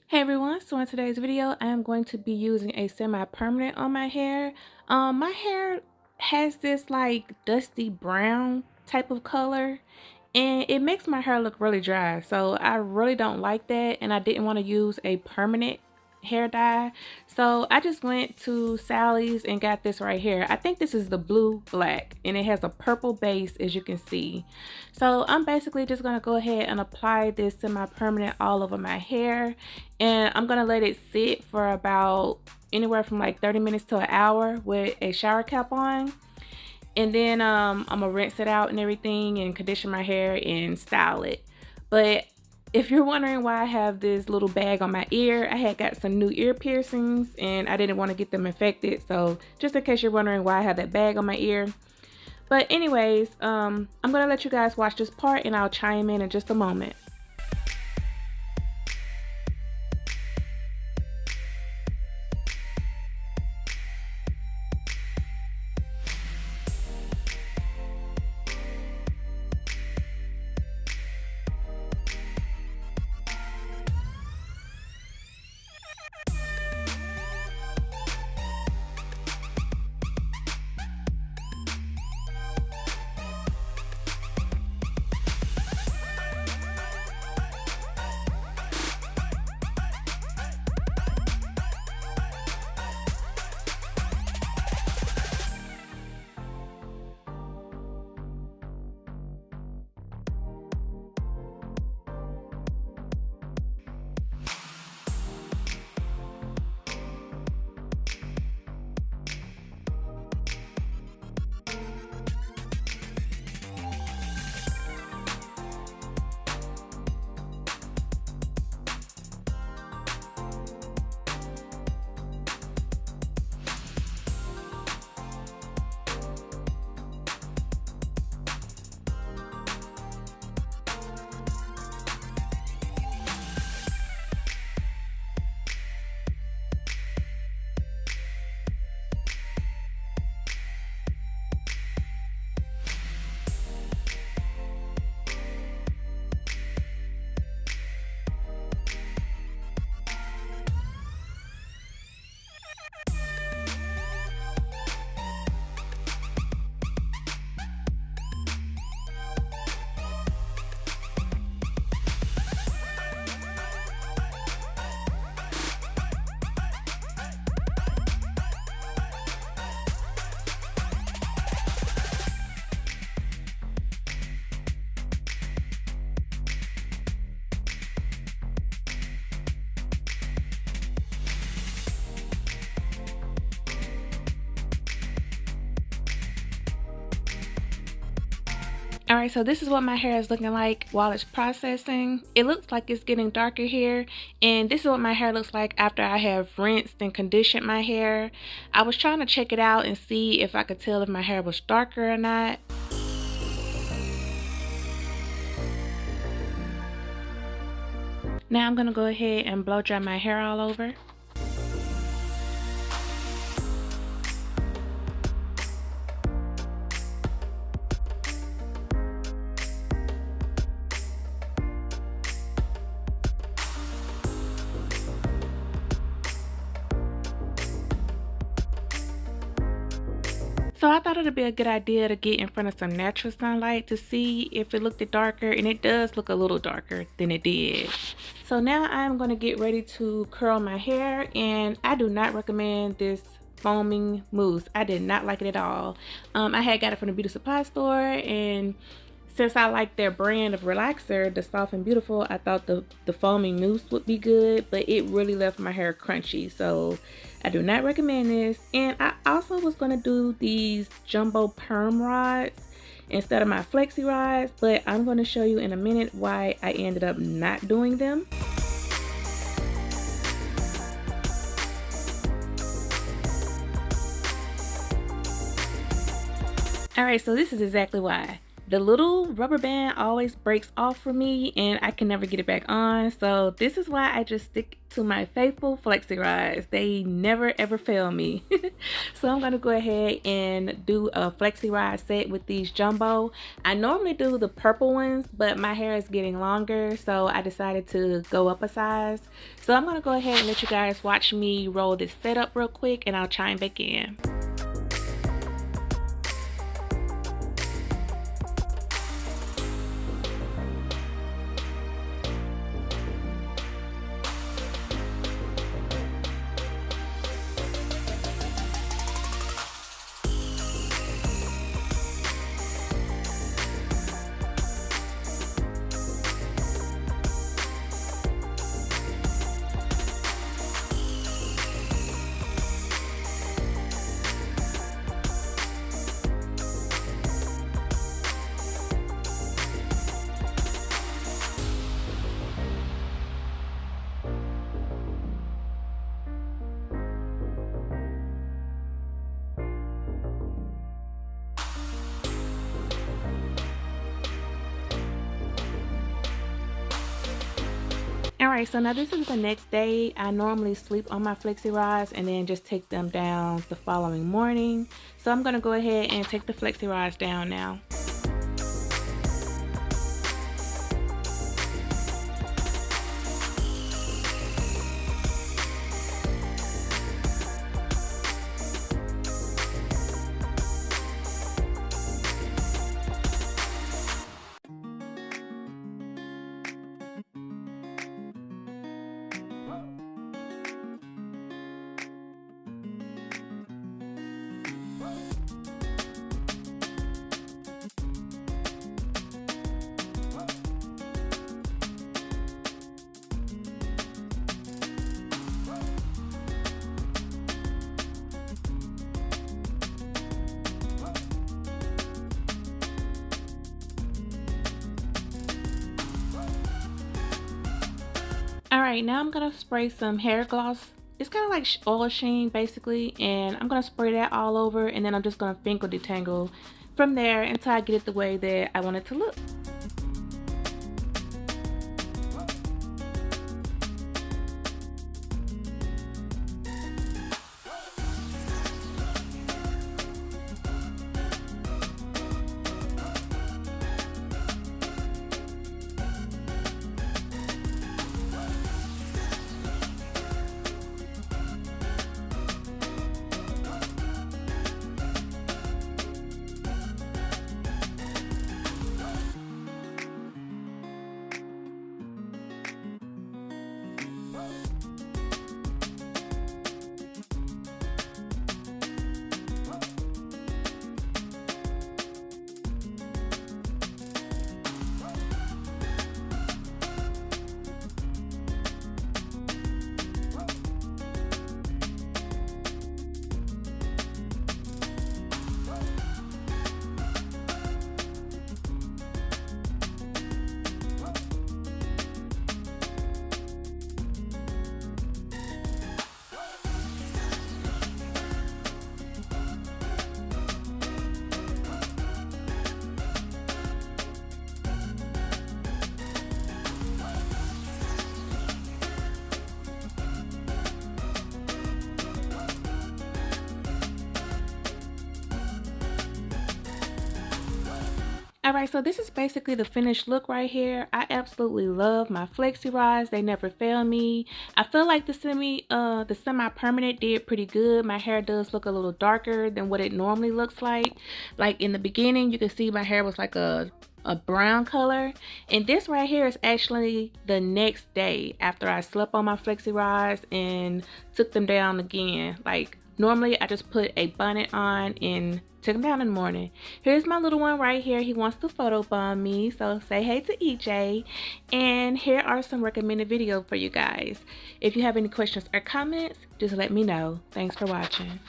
Hey everyone, so in today's video, I am going to be using a semi-permanent on my hair. My hair has this like dusty brown type of color and it makes my hair look really dry. So I really don't like that and I didn't want to use a permanent hair dye. So I just went to Sally's and got this right here. I think this is the blue black and it has a purple base as you can see. So I'm basically just going to go ahead and apply this semi-permanent all over my hair and I'm going to let it sit for about anywhere from like 30 minutes to an hour with a shower cap on. And then I'm gonna rinse it out and everything and condition my hair and style it. But if you're wondering why I have this little bag on my ear, I had got some new ear piercings and I didn't want to get them infected. So just in case you're wondering why I have that bag on my ear. But anyways, I'm gonna let you guys watch this part and I'll chime in just a moment. Alright, so this is what my hair is looking like while it's processing. It looks like it's getting darker here, and this is what my hair looks like after I have rinsed and conditioned my hair. I was trying to check it out and see if I could tell if my hair was darker or not. Now I'm going to go ahead and blow dry my hair all over. So I thought it'd be a good idea to get in front of some natural sunlight to see if it looked darker, and it does look a little darker than it did. So now I'm going to get ready to curl my hair, and I do not recommend this foaming mousse. I did not like it at all. I had got it from the beauty supply store, and since I like their brand of relaxer, the Soft and Beautiful, I thought the foaming mousse would be good, but it really left my hair crunchy, so I do not recommend this. And I also was going to do these jumbo perm rods instead of my flexi rods, but I'm going to show you in a minute why I ended up not doing them. Alright, so this is exactly why. the little rubber band always breaks off for me and I can never get it back on. So this is why I just stick to my faithful flexi rods. They never ever fail me. So I'm gonna go ahead and do a flexi rod set with these jumbo. I normally do the purple ones, but my hair is getting longer, so I decided to go up a size. So I'm gonna go ahead and let you guys watch me roll this set up real quick and I'll chime back in. Alright, so now this is the next day. I normally sleep on my flexi rods and then just take them down the following morning. So I'm going to go ahead and take the flexi rods down now. Alright, now I'm going to spray some hair gloss. It's kind of like oil sheen basically, and I'm going to spray that all over, and then I'm just going to finger detangle from there until I get it the way that I want it to look. Alright, so this is basically the finished look right here. I absolutely love my flexi rods. They never fail me. I feel like the semi-permanent did pretty good. My hair does look a little darker than what it normally looks like. Like in the beginning, you can see my hair was like a brown color, and this right here is actually the next day after I slept on my flexi rods and took them down again. Like normally I just put a bonnet on and took him down in the morning. Here's my little one right here. He wants to photobomb me, so say hey to EJ. And here are some recommended videos for you guys. If you have any questions or comments, just let me know. Thanks for watching.